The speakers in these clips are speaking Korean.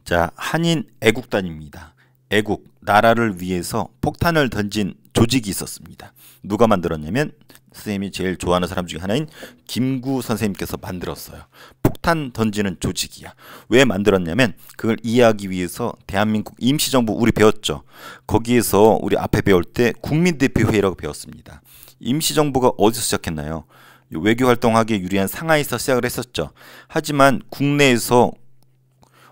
자, 한인 애국단입니다. 애국, 나라를 위해서 폭탄을 던진 조직이 있었습니다. 누가 만들었냐면 선생님이 제일 좋아하는 사람 중에 하나인 김구 선생님께서 만들었어요. 폭탄 던지는 조직이야. 왜 만들었냐면 그걸 이해하기 위해서 대한민국 임시정부 우리 배웠죠. 거기에서 우리 앞에 배울 때 국민대표회의라고 배웠습니다. 임시정부가 어디서 시작했나요? 외교활동하기에 유리한 상하이에서 시작을 했었죠. 하지만 국내에서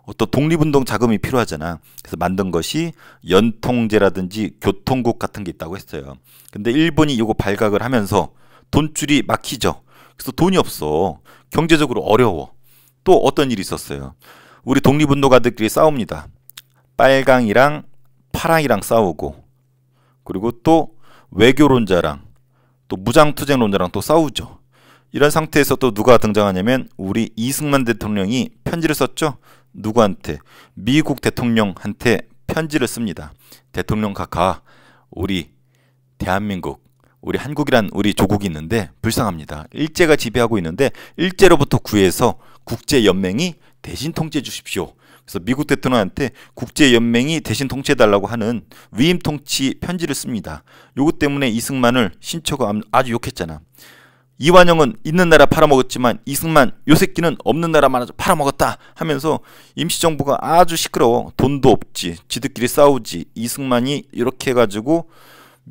어떤 독립운동 자금이 필요하잖아. 그래서 만든 것이 연통제라든지 교통국 같은 게 있다고 했어요. 근데 일본이 이거 발각을 하면서 돈줄이 막히죠. 그래서 돈이 없어. 경제적으로 어려워. 또 어떤 일이 있었어요. 우리 독립운동가들끼리 싸웁니다. 빨강이랑 파랑이랑 싸우고, 그리고 또 외교론자랑 또 무장투쟁론자랑 또 싸우죠. 이런 상태에서 또 누가 등장하냐면 우리 이승만 대통령이 편지를 썼죠. 누구한테? 미국 대통령한테 편지를 씁니다. 대통령 각하, 우리 대한민국, 우리 한국이란 우리 조국이 있는데 불쌍합니다. 일제가 지배하고 있는데 일제로부터 구해서 국제연맹이 대신 통치해 주십시오. 그래서 미국 대통령한테 국제연맹이 대신 통치해달라고 하는 위임 통치 편지를 씁니다. 요거 때문에 이승만을 신처가 아주 욕했잖아. 이완영은 있는 나라 팔아먹었지만 이승만 요 새끼는 없는 나라만 팔아먹었다 하면서 임시정부가 아주 시끄러워. 돈도 없지, 지들끼리 싸우지. 이승만이 이렇게 해가지고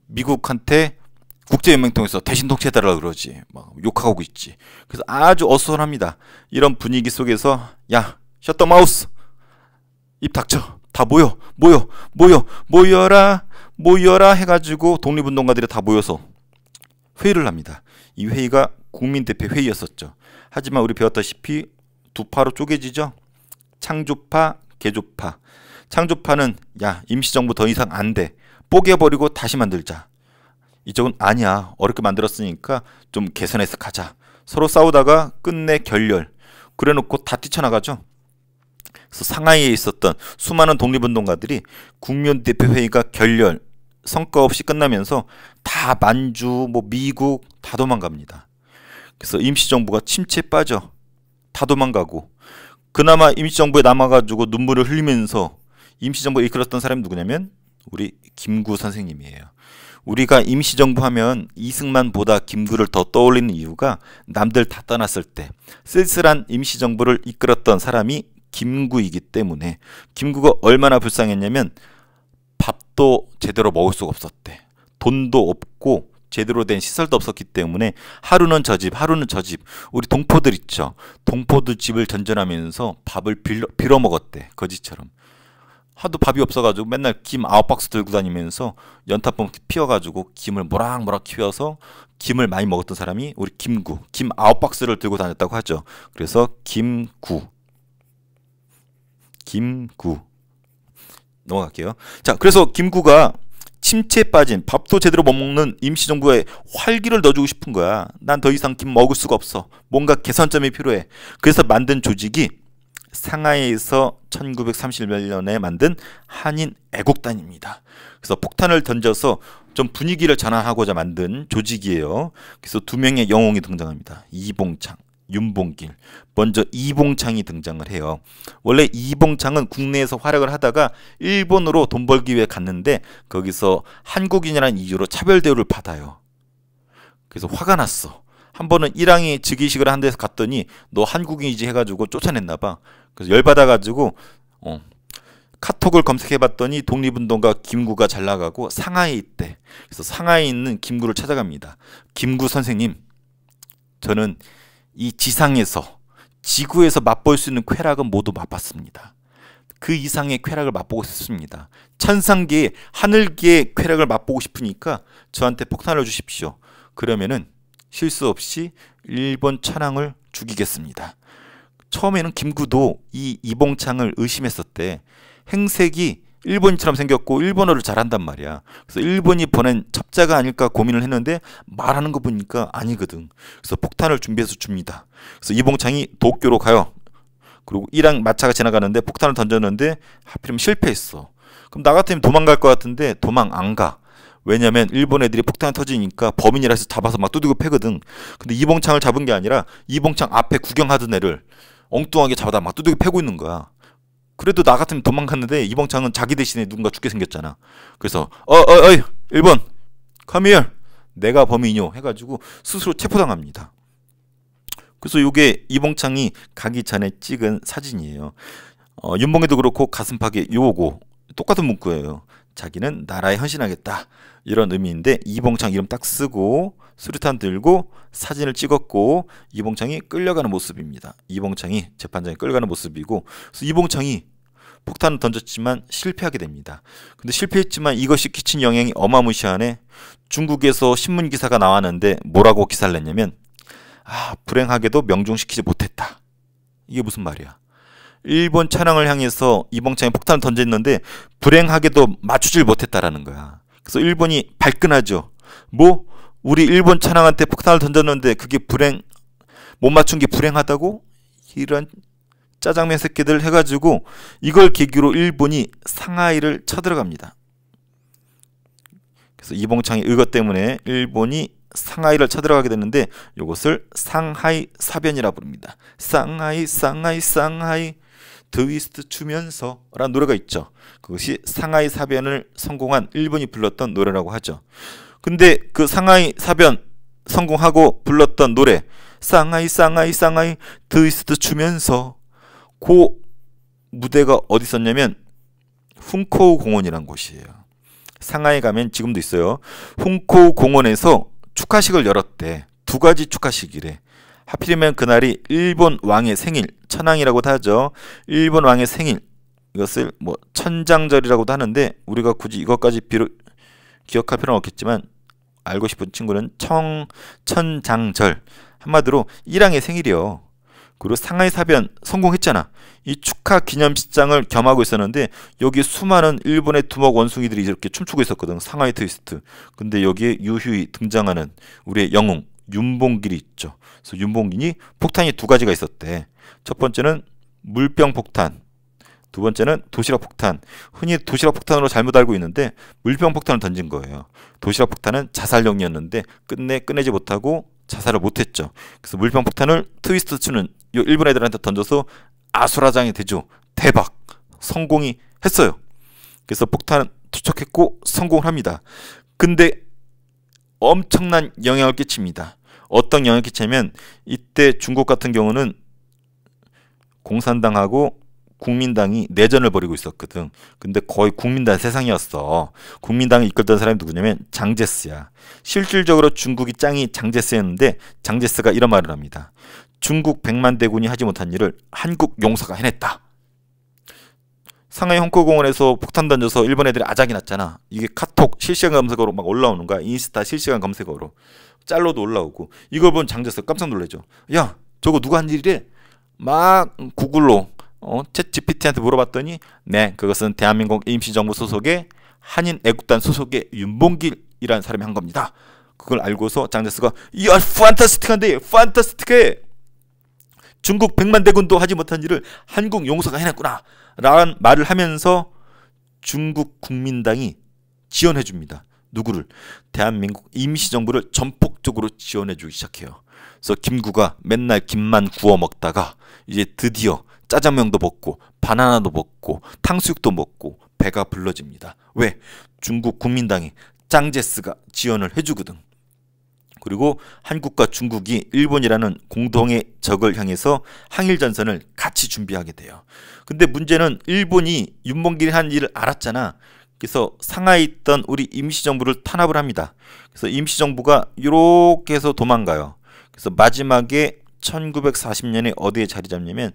미국한테 국제연맹 통해서 대신 통치해달라고 그러지. 막 욕하고 있지. 그래서 아주 어수선합니다. 이런 분위기 속에서 야, 셧더 마우스, 입 닥쳐, 다 모여라 해가지고 독립운동가들이 다 모여서 회의를 합니다. 이 회의가 국민대표 회의였었죠. 하지만 우리 배웠다시피 두 파로 쪼개지죠. 창조파, 개조파. 창조파는 야, 임시정부 더 이상 안 돼. 뽀개버리고 다시 만들자. 이쪽은 아니야, 어렵게 만들었으니까 좀 개선해서 가자. 서로 싸우다가 끝내 결렬. 그래놓고 다 뛰쳐나가죠. 그래서 상하이에 있었던 수많은 독립운동가들이 국민대표 회의가 결렬, 성과 없이 끝나면서 다 만주, 미국 다 도망갑니다. 그래서 임시정부가 침체에 빠져. 다 도망가고, 그나마 임시정부에 남아가지고 눈물을 흘리면서 임시정부에 이끌었던 사람이 누구냐면 우리 김구 선생님이에요. 우리가 임시정부 하면 이승만보다 김구를 더 떠올리는 이유가 남들 다 떠났을 때 쓸쓸한 임시정부를 이끌었던 사람이 김구이기 때문에. 김구가 얼마나 불쌍했냐면 밥도 제대로 먹을 수가 없었대. 돈도 없고 제대로 된 시설도 없었기 때문에 하루는 저 집, 하루는 저 집. 우리 동포들 있죠. 동포들 집을 전전하면서 밥을 빌어 먹었대. 거지처럼. 하도 밥이 없어가지고 맨날 김 9박스 들고 다니면서 연탄범 피워가지고 김을 모락모락 키워서 김을 많이 먹었던 사람이 우리 김구. 김 9박스를 들고 다녔다고 하죠. 그래서 김구. 넘어갈게요. 자, 그래서 김구가 침체에 빠진, 밥도 제대로 못 먹는 임시정부에 활기를 넣어주고 싶은 거야. 난 더 이상 김 먹을 수가 없어. 뭔가 개선점이 필요해. 그래서 만든 조직이 상하이에서 1931년에 만든 한인 애국단입니다. 그래서 폭탄을 던져서 좀 분위기를 전환하고자 만든 조직이에요. 그래서 두 명의 영웅이 등장합니다. 이봉창, 윤봉길. 먼저 이봉창이 등장을 해요. 원래 이봉창은 국내에서 활약을 하다가 일본으로 돈 벌기 위해 갔는데 거기서 한국인이라는 이유로 차별 대우를 받아요. 그래서 화가 났어. 한 번은 일항이 즉위식을 한 데서 갔더니 너 한국인이지 해가지고 쫓아냈나 봐. 그래서 열받아가지고 카톡을 검색해봤더니 독립운동가 김구가 잘 나가고 상하이에 있대. 그래서 상하이에 있는 김구를 찾아갑니다. 김구 선생님, 저는 이 지상에서, 지구에서 맛볼 수 있는 쾌락은 모두 맛봤습니다. 그 이상의 쾌락을 맛보고 싶습니다. 천상계의, 하늘계의 쾌락을 맛보고 싶으니까 저한테 폭탄을 주십시오. 그러면은 실수 없이 일본 천황을 죽이겠습니다. 처음에는 김구도 이 이봉창을 의심했었대. 행색이 일본인처럼 생겼고 일본어를 잘한단 말이야. 그래서 일본이 보낸 첩자가 아닐까 고민을 했는데 말하는 거 보니까 아니거든. 그래서 폭탄을 준비해서 줍니다. 그래서 이봉창이 도쿄로 가요. 그리고 일항 마차가 지나가는데 폭탄을 던졌는데 하필이면 실패했어. 그럼 나 같으면 도망갈 것 같은데 도망 안 가. 왜냐면 일본 애들이 폭탄이 터지니까 범인이라 해서 잡아서 막 두들겨 패거든. 근데 이봉창을 잡은 게 아니라 이봉창 앞에 구경하던 애를 엉뚱하게 잡아다 막 두들겨 패고 있는 거야. 그래도 나 같으면 도망갔는데 이봉창은 자기 대신에 누군가 죽게 생겼잖아. 그래서 어이 일본 come here, 내가 범인이요 해가지고 스스로 체포당합니다. 그래서 이게 이봉창이 가기 전에 찍은 사진이에요. 윤봉이도 그렇고 가슴팍에 요거 똑같은 문구예요. 자기는 나라에 헌신하겠다 이런 의미인데 이봉창 이름 딱 쓰고 수류탄 들고 사진을 찍었고 이봉창이 끌려가는 모습입니다. 이봉창이 재판장에 끌려가는 모습이고, 그래서 이봉창이 폭탄을 던졌지만 실패하게 됩니다. 근데 실패했지만 이것이 끼친 영향이 어마무시하네. 중국에서 신문 기사가 나왔는데 뭐라고 기사를 냈냐면 불행하게도 명중시키지 못했다. 이게 무슨 말이야? 일본 차량을 향해서 이봉창이 폭탄을 던졌는데 불행하게도 맞추질 못했다라는 거야. 그래서 일본이 발끈하죠. 뭐 우리 일본 차량한테 폭탄을 던졌는데 그게 못 맞춘 게 불행하다고? 이런 짜장면 새끼들 해가지고 이걸 계기로 일본이 상하이를 쳐들어갑니다. 그래서 이봉창의 이것 때문에 일본이 상하이를 쳐들어가게 되는데 이것을 상하이 사변이라 부릅니다. 상하이 트위스트 추면서 라는 노래가 있죠. 그것이 상하이 사변을 성공한 일본이 불렀던 노래라고 하죠. 근데 그 상하이 사변 성공하고 불렀던 노래 상하이 트위스트 추면서 그 무대가 어디 있었냐면 훈코우 공원이란 곳이에요. 상하이 가면 지금도 있어요. 훈코우 공원에서 축하식을 열었대. 2가지 축하식이래. 하필이면 그날이 일본 왕의 생일, 천황이라고도 하죠. 일본 왕의 생일, 이것을 뭐 천장절이라고도 하는데 우리가 굳이 이것까지 기억할 필요는 없겠지만 알고 싶은 친구는 천장절, 한마디로 일왕의 생일이요. 그리고 상하이 사변 성공했잖아. 이 축하 기념식장을 겸하고 있었는데 여기 수많은 일본의 두목 원숭이들이 이렇게 춤추고 있었거든. 상하이 트위스트. 근데 여기에 유휴이 등장하는 우리의 영웅 윤봉길이 있죠. 그래서 윤봉길이 폭탄이 2가지가 있었대. 첫 번째는 물병 폭탄, 두 번째는 도시락 폭탄. 흔히 도시락 폭탄으로 잘못 알고 있는데 물병 폭탄을 던진 거예요. 도시락 폭탄은 자살용이었는데 끝내지 못하고 자살을 못했죠. 그래서 물병 폭탄을 트위스트 추는 이 일본 애들한테 던져서 아수라장이 되죠. 대박! 성공이 했어요. 그래서 폭탄 투척했고 성공을 합니다. 근데 엄청난 영향을 끼칩니다. 어떤 영향을 끼치냐면 이때 중국 같은 경우는 공산당하고 국민당이 내전을 벌이고 있었거든. 근데 거의 국민당 세상이었어. 국민당을 이끌던 사람이 누구냐면 장제스야. 실질적으로 중국이 짱이 장제스였는데 장제스가 이런 말을 합니다. 중국 100만 대군이 하지 못한 일을 한국 용사가 해냈다. 상하이 홍코공원에서 폭탄 던져서 일본 애들이 아작이 났잖아. 이게 카톡 실시간 검색어로 막 올라오는 거야. 인스타 실시간 검색어로. 짤로도 올라오고. 이걸 본 장제스가 깜짝 놀라죠. 야, 저거 누가 한 일이래? 막 구글로 챗 GPT한테 물어봤더니 네, 그것은 대한민국 임시정부 소속의 한인 애국단 소속의 윤봉길이라는 사람이 한 겁니다. 그걸 알고서 장제스가 야, 판타스틱한데, 판타스틱해. 중국 100만 대군도 하지 못한 일을 한국 용사가 해냈구나 라는 말을 하면서 중국 국민당이 지원해 줍니다. 누구를? 대한민국 임시정부를 전폭적으로 지원해 주기 시작해요. 그래서 김구가 맨날 김만 구워 먹다가 이제 드디어 짜장면도 먹고 바나나도 먹고 탕수육도 먹고 배가 불러집니다. 왜? 중국 국민당이 장제스가 지원을 해주거든. 그리고 한국과 중국이 일본이라는 공동의 적을 향해서 항일전선을 같이 준비하게 돼요. 근데 문제는 일본이 윤봉길이 한 일을 알았잖아. 그래서 상하이에 있던 우리 임시정부를 탄압을 합니다. 그래서 임시정부가 이렇게 해서 도망가요. 그래서 마지막에 1940년에 어디에 자리 잡냐면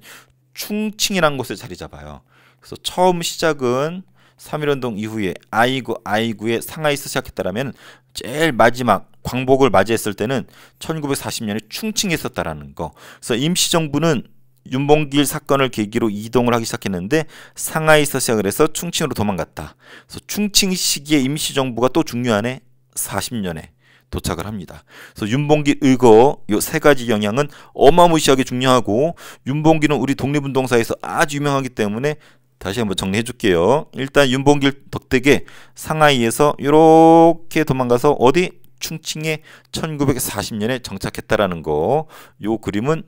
충칭이라는 곳에 자리 잡아요. 그래서 처음 시작은 3.1운동 이후에 아이구의 상하이에서 시작했다라면 제일 마지막 광복을 맞이했을 때는 1940년에 충칭에 있었다라는 거. 그래서 임시정부는 윤봉길 사건을 계기로 이동을 하기 시작했는데 상하이에서 시작을 해서 충칭으로 도망갔다. 그래서 충칭 시기에 임시정부가 또 중요하네. 40년에 도착을 합니다. 그래서 윤봉길 의거 요 3가지 영향은 어마무시하게 중요하고 윤봉길은 우리 독립운동사에서 아주 유명하기 때문에 다시 한번 정리해 줄게요. 일단 윤봉길 덕택에 상하이에서 이렇게 도망가서 어디? 충칭에 1940년에 정착했다라는 거. 요 그림은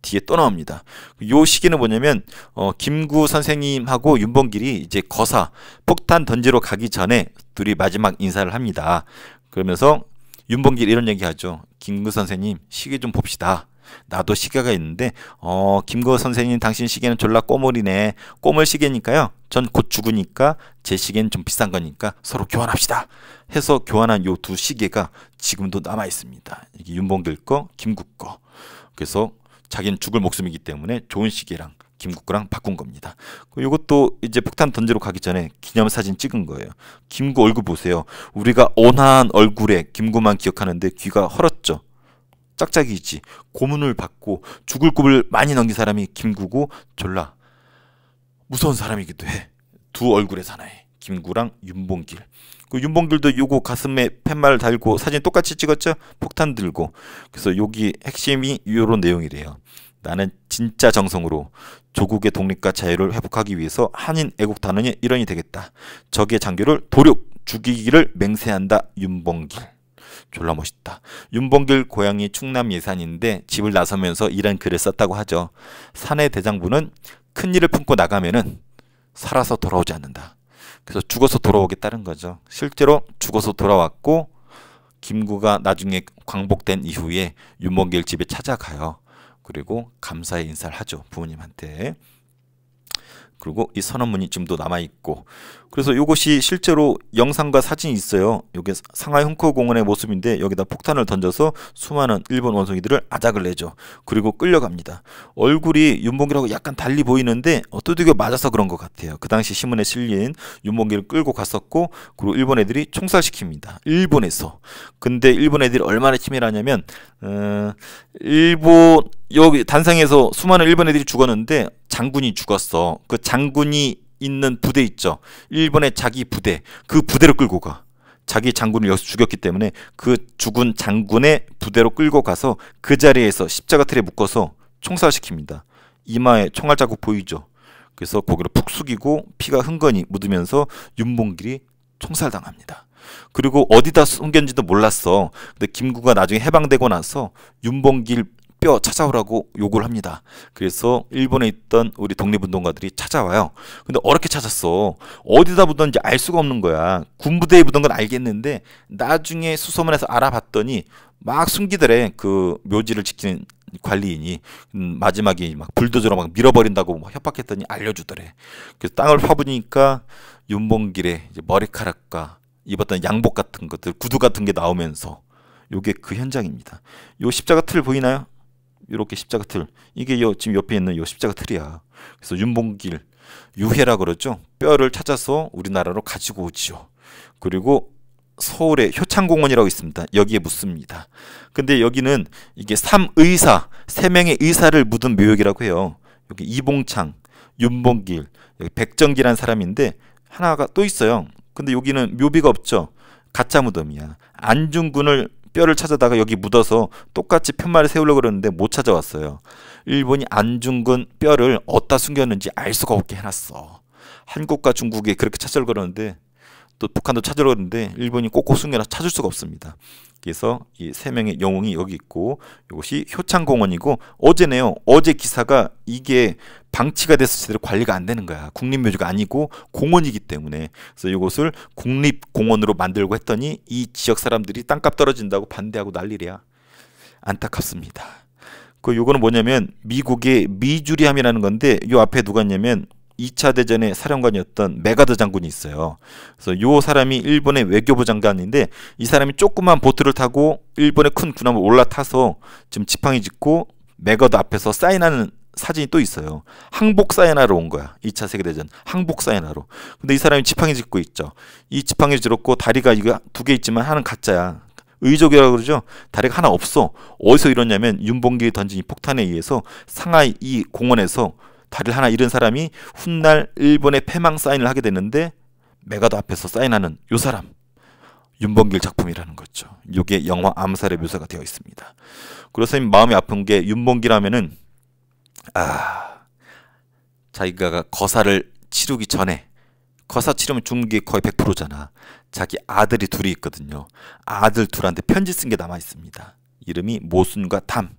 뒤에 또 나옵니다. 요 시기는 뭐냐면 김구 선생님하고 윤봉길이 이제 거사 폭탄 던지러 가기 전에 둘이 마지막 인사를 합니다. 그러면서 윤봉길 이런 얘기하죠. 김구 선생님 시계 좀 봅시다. 나도 시계가 있는데 김구 선생님 당신 시계는 졸라 꼬물이네. 꼬물 시계니까요. 전 곧 죽으니까 제 시계는 좀 비싼 거니까 서로 교환합시다. 해서 교환한 요 두 시계가 지금도 남아 있습니다. 이게 윤봉길 거, 김구 거. 그래서 자기는 죽을 목숨이기 때문에 좋은 시계랑 김구 거랑 바꾼 겁니다. 이것도 이제 폭탄 던지러 가기 전에 기념사진 찍은 거예요. 김구 얼굴 보세요. 우리가 온화한 얼굴에 김구만 기억하는데 귀가 헐었죠. 짝짝이지. 고문을 받고 죽을 꿈을 많이 넘긴 사람이 김구고 졸라 무서운 사람이기도 해. 두 얼굴의 사나이 김구랑 윤봉길. 그 윤봉길도 요거 가슴에 팻말 달고 사진 똑같이 찍었죠. 폭탄 들고. 그래서 여기 핵심이 요런 내용이래요. 나는 진짜 정성으로 조국의 독립과 자유를 회복하기 위해서 한인 애국단원의 일원이 되겠다. 적의 장교를 도륙 죽이기를 맹세한다. 윤봉길. 졸라 멋있다. 윤봉길 고향이 충남 예산인데 집을 나서면서 이런 글을 썼다고 하죠. 사내 대장부는 큰 일을 품고 나가면은 살아서 돌아오지 않는다. 그래서 죽어서 돌아오겠다는 거죠. 실제로 죽어서 돌아왔고 김구가 나중에 광복된 이후에 윤봉길 집에 찾아가요. 그리고 감사의 인사를 하죠. 부모님한테. 그리고 이 선언문이 지금도 남아있고, 그래서 이것이 실제로 영상과 사진이 있어요. 이게 상하이 흥커공원의 모습인데 여기다 폭탄을 던져서 수많은 일본 원숭이들을 아작을 내죠. 그리고 끌려갑니다. 얼굴이 윤봉길하고 약간 달리 보이는데 두들겨 맞아서 그런 것 같아요. 그 당시 신문에 실린 윤봉길을 끌고 갔었고, 그리고 일본 애들이 총살시킵니다. 일본에서. 근데 일본 애들이 얼마나 치밀하냐면 일본 여기 단상에서 수많은 일본 애들이 죽었는데 장군이 죽었어. 그 장군이 있는 부대 있죠. 일본의 자기 부대, 그 부대로 끌고 가. 자기 장군을 여기서 죽였기 때문에 그 죽은 장군의 부대로 끌고 가서 그 자리에서 십자가 틀에 묶어서 총살시킵니다. 이마에 총알 자국 보이죠. 그래서 고개를 푹 숙이고 피가 흥건히 묻으면서 윤봉길이 총살당합니다. 그리고 어디다 숨겼는지도 몰랐어. 근데 김구가 나중에 해방되고 나서 윤봉길 뼈 찾아오라고 요구를 합니다. 그래서 일본에 있던 우리 독립운동가들이 찾아와요. 근데 어렵게 찾았어. 어디다 묻었는지 알 수가 없는 거야. 군부대에 묻은 건 알겠는데 나중에 수소문해서 알아봤더니 막 숨기더래. 그 묘지를 지키는 관리인이 마지막에 막 불도저로 막 밀어버린다고 막 협박했더니 알려주더래. 그래서 땅을 파보니까 윤봉길의 이제 머리카락과 입었던 양복 같은 것들, 구두 같은 게 나오면서 요게 그 현장입니다. 요 십자가 틀 보이나요? 이렇게 십자가 틀. 이게 지금 옆에 있는 요 십자가 틀이야. 그래서 윤봉길 유해라 그러죠. 뼈를 찾아서 우리나라로 가지고 오지요. 그리고 서울에 효창공원이라고 있습니다. 여기에 묻습니다. 근데 여기는 이게 3명의 의사를 묻은 묘역이라고 해요. 여기 이봉창, 윤봉길, 여기 백정기라는 사람인데 하나가 또 있어요. 근데 여기는 묘비가 없죠. 가짜 무덤이야. 안중근을 뼈를 찾아다가 여기 묻어서 똑같이 편말을 세우려고 그러는데 못 찾아왔어요. 일본이 안중근 뼈를 어디다 숨겼는지 알 수가 없게 해놨어. 한국과 중국에 그렇게 찾으려고 그러는데 또 북한도 찾으려고 그러는데 일본이 꼭꼭 숨겨놔서 찾을 수가 없습니다. 그래서 이 3명의 영웅이 여기 있고, 이것이 효창공원이고, 어제네요. 어제 기사가 이게 방치가 돼서 제대로 관리가 안 되는 거야. 국립묘지가 아니고 공원이기 때문에. 그래서 이것을 국립공원으로 만들고 했더니 이 지역 사람들이 땅값 떨어진다고 반대하고 난리래야. 안타깝습니다. 요거는 뭐냐면 미국의 미주리함이라는 건데, 요 앞에 누가 있냐면 2차 대전의 사령관이었던 메가더 장군이 있어요. 그래서 요 사람이 일본의 외교부 장관인데, 이 사람이 조그만 보트를 타고 일본의 큰 군함을 올라타서 지금 지팡이 짚고 메가더 앞에서 사인하는 사진이 또 있어요. 항복 사인하러 온 거야. 2차 세계대전 항복 사인하러. 근데 이 사람이 지팡이 짚고 있죠. 이 지팡이 짚고 다리가 이거 2개 있지만 하나는 가짜야. 의족이라고 그러죠. 다리가 하나 없어. 어디서 이러냐면 윤봉길이 던진 이 폭탄에 의해서 상하이 이 공원에서 다리를 하나 잃은 사람이 훗날 일본의 패망 사인을 하게 됐는데, 메가더 앞에서 사인하는 요 사람, 윤봉길 작품이라는 거죠. 이게 영화 암살의 묘사가 되어 있습니다. 그래서 마음이 아픈 게, 윤봉길 하면은 자기가 거사를 치르기 전에, 거사 치르면 죽는 게 거의 100%잖아. 자기 아들이 둘이 있거든요. 아들 둘한테 편지 쓴 게 남아 있습니다. 이름이 모순과 탐.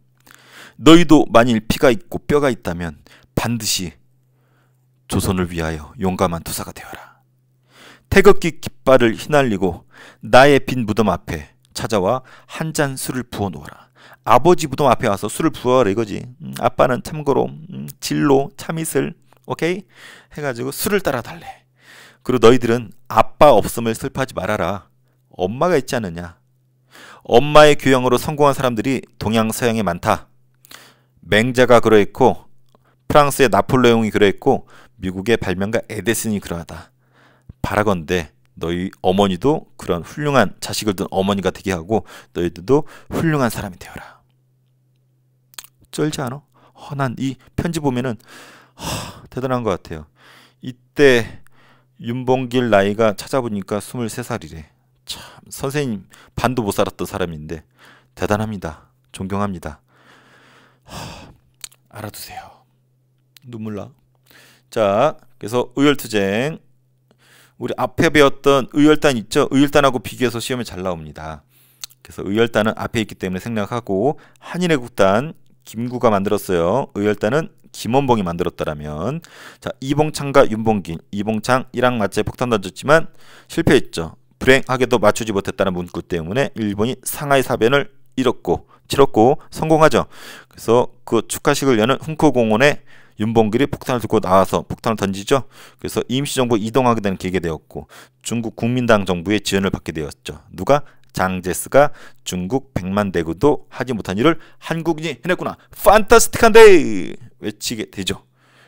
너희도 만일 피가 있고 뼈가 있다면 반드시 조선을 위하여 용감한 투사가 되어라. 태극기 깃발을 휘날리고 나의 빈 무덤 앞에 찾아와 한 잔 술을 부어 놓아라. 아버지 무덤 앞에 와서 술을 부어라 이거지. 아빠는 참고로 진로 참이슬 오케이 해가지고 술을 따라 달래. 그리고 너희들은 아빠 없음을 슬퍼하지 말아라. 엄마가 있지 않느냐. 엄마의 교양으로 성공한 사람들이 동양 서양에 많다. 맹자가 그러했고 프랑스의 나폴레옹이 그러했고 미국의 발명가 에디슨이 그러하다. 바라건대 너희 어머니도 그런 훌륭한 자식을 둔 어머니가 되게 하고 너희들도 훌륭한 사람이 되어라. 쩔지 않아? 난 이 편지 보면은 대단한 것 같아요. 이때 윤봉길 나이가 찾아보니까 23살이래. 참 선생님 반도 못 살았던 사람인데 대단합니다. 존경합니다. 알아두세요. 눈물 나. 자, 그래서 의열투쟁 우리 앞에 배웠던 의열단 있죠? 의열단하고 비교해서 시험에 잘 나옵니다. 그래서 의열단은 앞에 있기 때문에 생략하고 한인애국단 김구가 만들었어요. 의열단은 김원봉이 만들었다라면 자 이봉창과 윤봉길 이봉창 일왕맞제 폭탄 던졌지만 실패했죠. 불행하게도 맞추지 못했다는 문구 때문에 일본이 상하이 사변을 치렀고 성공하죠. 그래서 그 축하식을 여는 훈코공원에 윤봉길이 폭탄을 들고 나와서 폭탄을 던지죠. 그래서 임시정부 이동하게 되는 계기가 되었고 중국 국민당 정부의 지원을 받게 되었죠. 누가? 장제스가 중국 백만대군도 하지 못한 일을 한국인이 해냈구나. 판타스틱한데 외치게 되죠.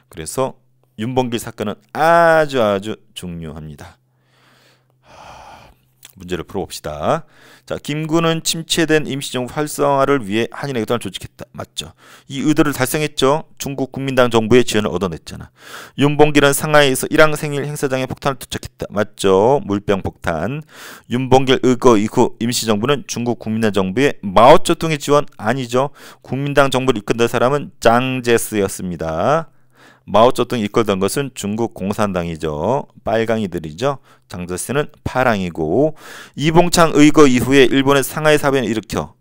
그래서 윤봉길 사건은 아주 중요합니다. 문제를 풀어봅시다. 자, 김구는 침체된 임시정부 활성화를 위해 한인애국단을 조직했다. 맞죠? 이 의도를 달성했죠. 중국 국민당 정부의 지원을 얻어냈잖아. 윤봉길은 상하이에서 일왕생일 행사장에 폭탄을 투척했다. 맞죠? 물병 폭탄. 윤봉길 의거 이후 임시정부는 중국 국민당 정부의 마오쩌둥의 지원 아니죠. 국민당 정부를 이끌던 사람은 장제스였습니다. 마오쩌둥이 이끌던 것은 중국 공산당이죠. 빨강이들이죠. 장제스는 파랑이고 이봉창 의거 이후에 일본의 상하이 사변을 일으켜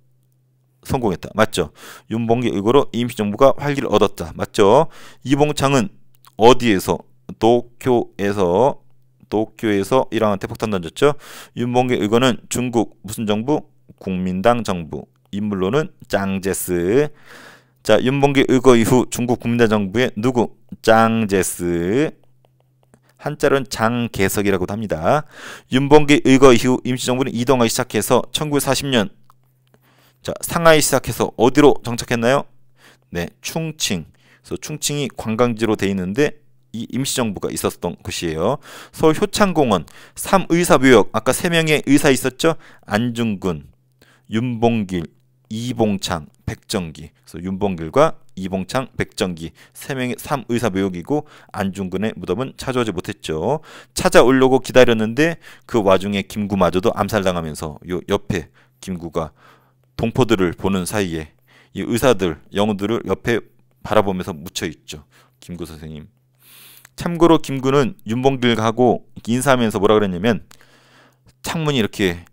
성공했다. 맞죠? 윤봉길 의거로 임시정부가 활기를 얻었다. 맞죠? 이봉창은 어디에서? 도쿄에서 일왕한테 폭탄 던졌죠. 윤봉길 의거는 중국 무슨 정부? 국민당 정부. 인물로는 장제스. 자, 윤봉길 의거 이후 중국 국민당 정부의 누구? 장제스. 한자로는 장개석이라고도 합니다. 윤봉길 의거 이후 임시정부는 이동하기 시작해서 1940년 자, 상하이 시작해서 어디로 정착했나요? 네, 충칭. 그래서 충칭이 관광지로 돼 있는데 이 임시정부가 있었던 곳이에요. 서울 효창공원 3의사묘역 아까 3명의 의사 있었죠? 안중근, 윤봉길, 이봉창, 백정기. 그래서 윤봉길과 이봉창, 백정기 3명의 3의사묘역이고 안중근의 무덤은 찾아오지 못했죠. 찾아오려고 기다렸는데 그 와중에 김구마저도 암살당하면서 요 옆에 김구가 동포들을 보는 사이에 이 의사들, 영웅들을 옆에 바라보면서 묻혀있죠. 김구 선생님. 참고로 김구는 윤봉길하고 인사하면서 뭐라 그랬냐면 창문이 이렇게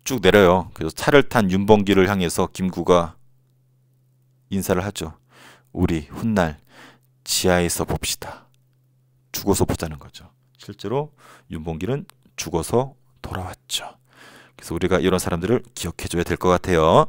쭉 내려요. 그래서 차를 탄 윤봉길을 향해서 김구가 인사를 하죠. 우리 훗날 지하에서 봅시다. 죽어서 보자는 거죠. 실제로 윤봉길은 죽어서 돌아왔죠. 그래서 우리가 이런 사람들을 기억해줘야 될 것 같아요.